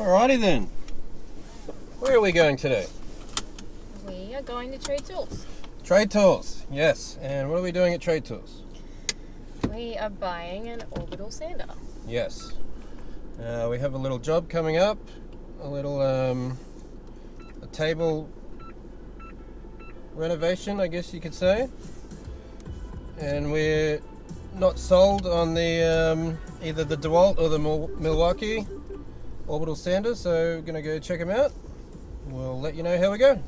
Alrighty then. Where are we going today? We are going to Trade Tools. Trade Tools, yes. And what are we doing at Trade Tools? We are buying an orbital sander. Yes. We have a little job coming up. A little a table renovation, I guess you could say. And we're not sold on the either the Dewalt or the Milwaukee orbital sander, so we're going to go check them out. We'll let you know how we go.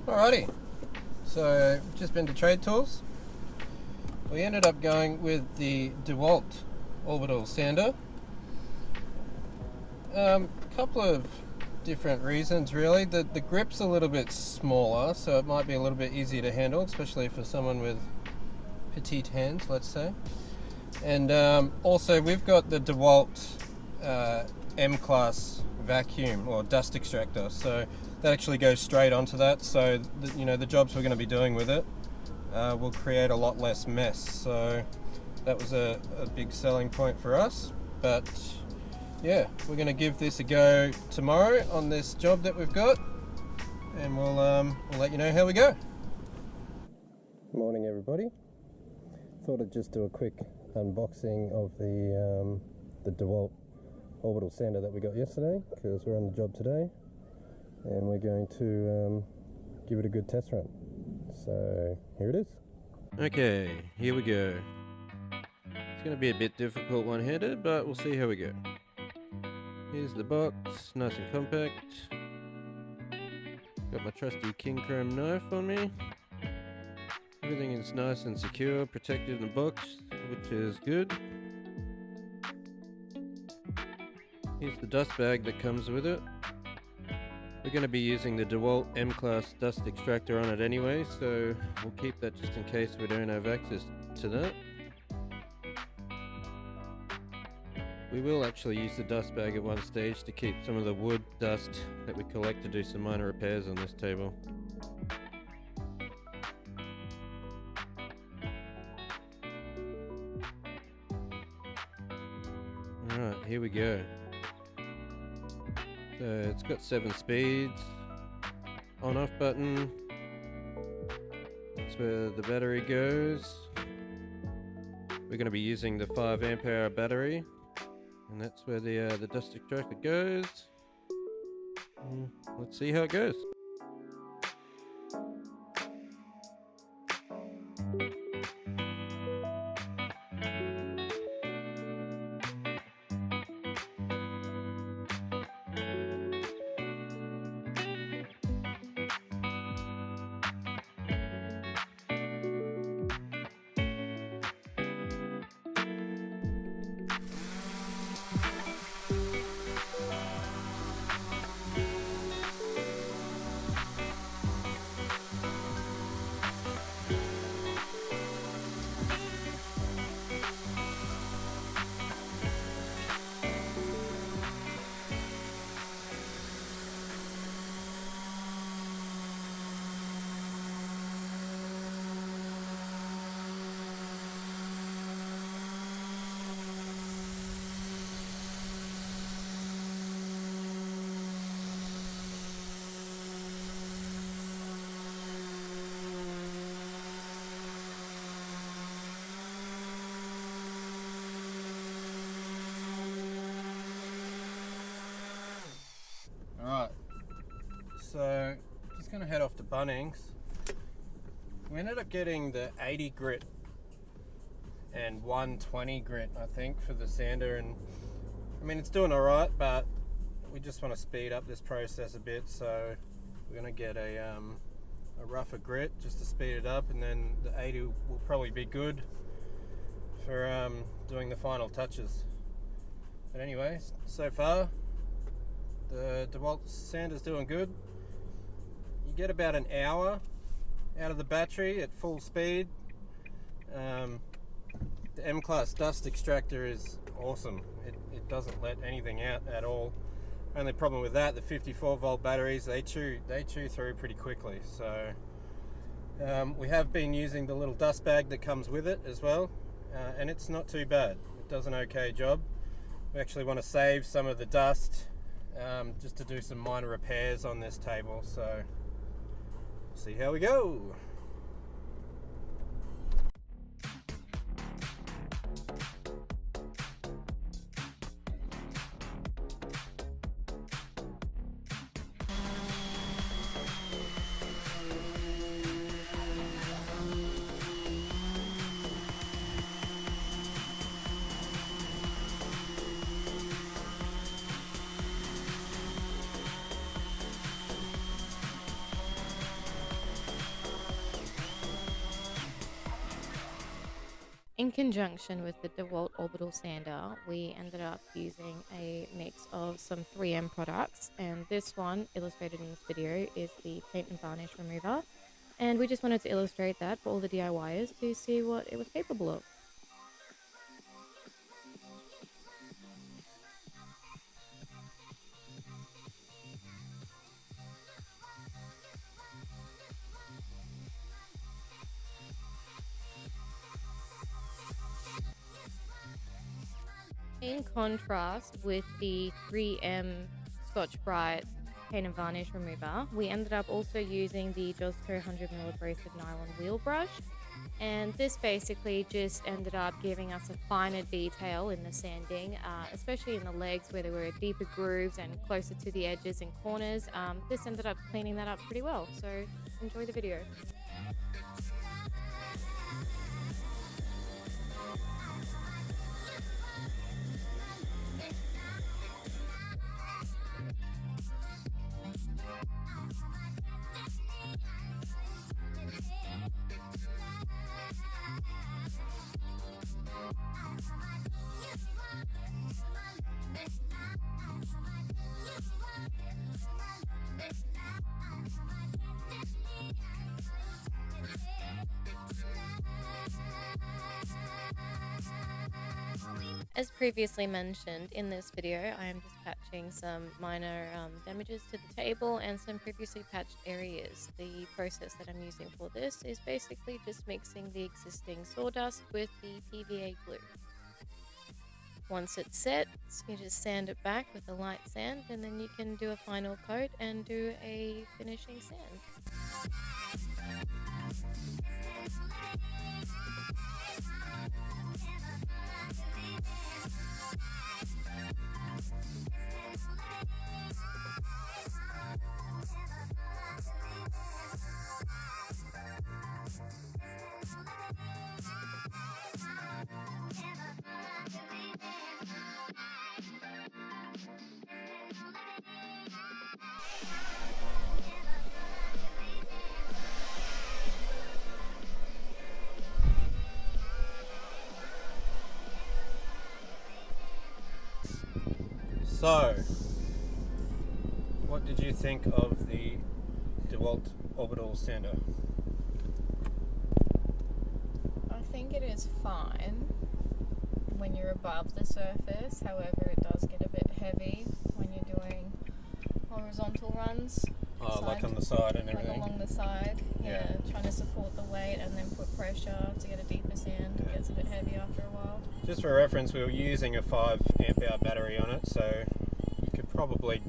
Alrighty, so just been to Trade Tools. We ended up going with the Dewalt orbital sander. Couple of different reasons really. The grip's a little bit smaller, so it might be a little bit easier to handle, especially for someone with petite hands, let's say. And also we've got the Dewalt M-class vacuum or dust extractor, so that actually goes straight onto that, so the jobs we're going to be doing with it will create a lot less mess. So that was a big selling point for us. But yeah, we're going to give this a go tomorrow on this job that we've got, and we'll let you know how we go. Morning everybody. Thought I'd just do a quick unboxing of the Dewalt orbital sander that we got yesterday, because we're on the job today and we're going to give it a good test run. So here it is. Okay, here we go. It's going to be a bit difficult one-handed, but we'll see how we go. Here's the box, nice and compact. Got my trusty king chrome knife on me. Everything is nice and secure, protected in the box, which is good. Here's the dust bag that comes with it. We're going to be using the Dewalt M-class dust extractor on it anyway, so we'll keep that just in case we don't have access to that. We will actually use the dust bag at one stage to keep some of the wood dust that we collect to do some minor repairs on this table. Alright, here we go. So it's got 7 speeds, on off button, that's where the battery goes. We're going to be using the 5 amp hour battery, and that's where the dust extractor goes. Let's see how it goes. Bunnings. We ended up getting the 80 grit and 120 grit, I think, for the sander, and I mean, it's doing alright, but we just want to speed up this process a bit, so we're going to get a rougher grit just to speed it up, and then the 80 will probably be good for doing the final touches. But anyway, so far the Dewalt sander's doing good. You get about an hour out of the battery at full speed. The M-Class dust extractor is awesome. It doesn't let anything out at all. Only problem with that, the 54 volt batteries, they chew through pretty quickly. So we have been using the little dust bag that comes with it as well, and it's not too bad. It does an okay job. We actually want to save some of the dust just to do some minor repairs on this table, so see how we go. In conjunction with the Dewalt orbital sander, we ended up using a mix of some 3M products, and this one, illustrated in this video, is the paint and varnish remover, and we just wanted to illustrate that for all the DIYers to see what it was capable of. In contrast with the 3M Scotch-Brite paint and varnish remover, we ended up also using the Josco 100ml abrasive nylon wheel brush, and this basically just ended up giving us a finer detail in the sanding, especially in the legs where there were deeper grooves and closer to the edges and corners. This ended up cleaning that up pretty well, so enjoy the video. As previously mentioned in this video, I am just patching some minor damages to the table and some previously patched areas. The process that I'm using for this is basically just mixing the existing sawdust with the PVA glue. Once it's set, you just sand it back with a light sand, and then you can do a final coat and do a finishing sand. So, what did you think of the Dewalt orbital sander? I think it is fine when you're above the surface, however it does get a bit heavy when you're doing horizontal runs. Oh, like on the side and everything? Like along the side, yeah. Trying to support the weight and then put pressure to get a deeper sand. It gets a bit heavy after a while. Just for reference, we were using a 5 amp hour battery on it, so you could probably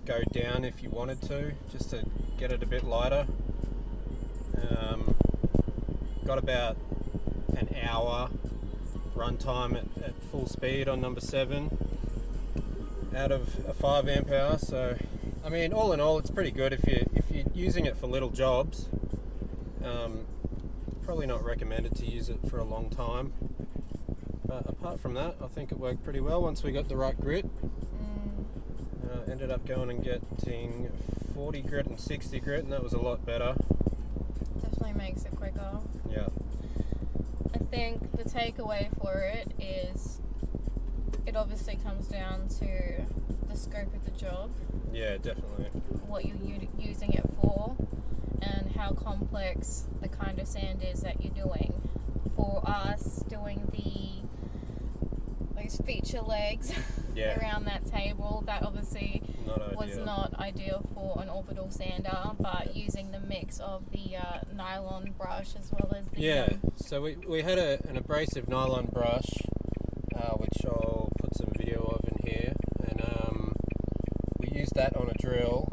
go down if you wanted to, just to get it a bit lighter. Got about an hour runtime at full speed on number 7 out of a 5 amp hour, so I mean, all in all, it's pretty good. If you you're using it for little jobs, probably not recommended to use it for a long time. But apart from that, I think it worked pretty well once we got the right grit. Ended up going and getting 40 grit and 60 grit, and that was a lot better. Definitely makes it quicker. Yeah. I think the takeaway for it is it obviously comes down to the scope of the job. Yeah, definitely. What you're using it for, and how complex the kind of sand is that you're doing. For us, doing those feature legs around that table, that obviously was not ideal for an orbital sander, but using the mix of the nylon brush as well as the... So we had an abrasive nylon brush, which I'll put some video of in here, and we used that on a drill,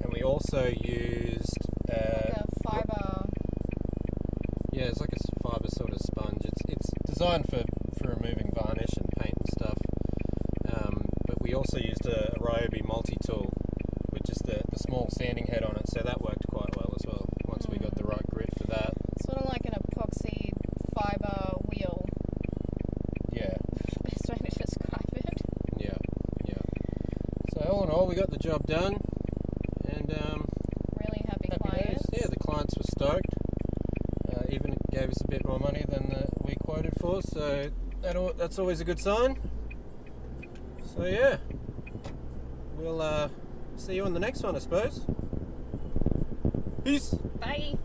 and we also used like a fibre. Yeah, it's like a fibre sort of sponge. It's designed for removing varnish and paint and stuff, but we also used a Ryobi multi-tool with just the small sanding head on it, so that worked quite well as well once we got the right grit for that. Sort of like an epoxy fibre wheel. Yeah. Best way to describe it. Yeah. So all in all, we got the job done, and really happy days. clients. Yeah, the clients were stoked. Even gave us a bit more money than we quoted for, so that's always a good sign. So yeah, we'll see you on the next one, I suppose. Peace. Bye.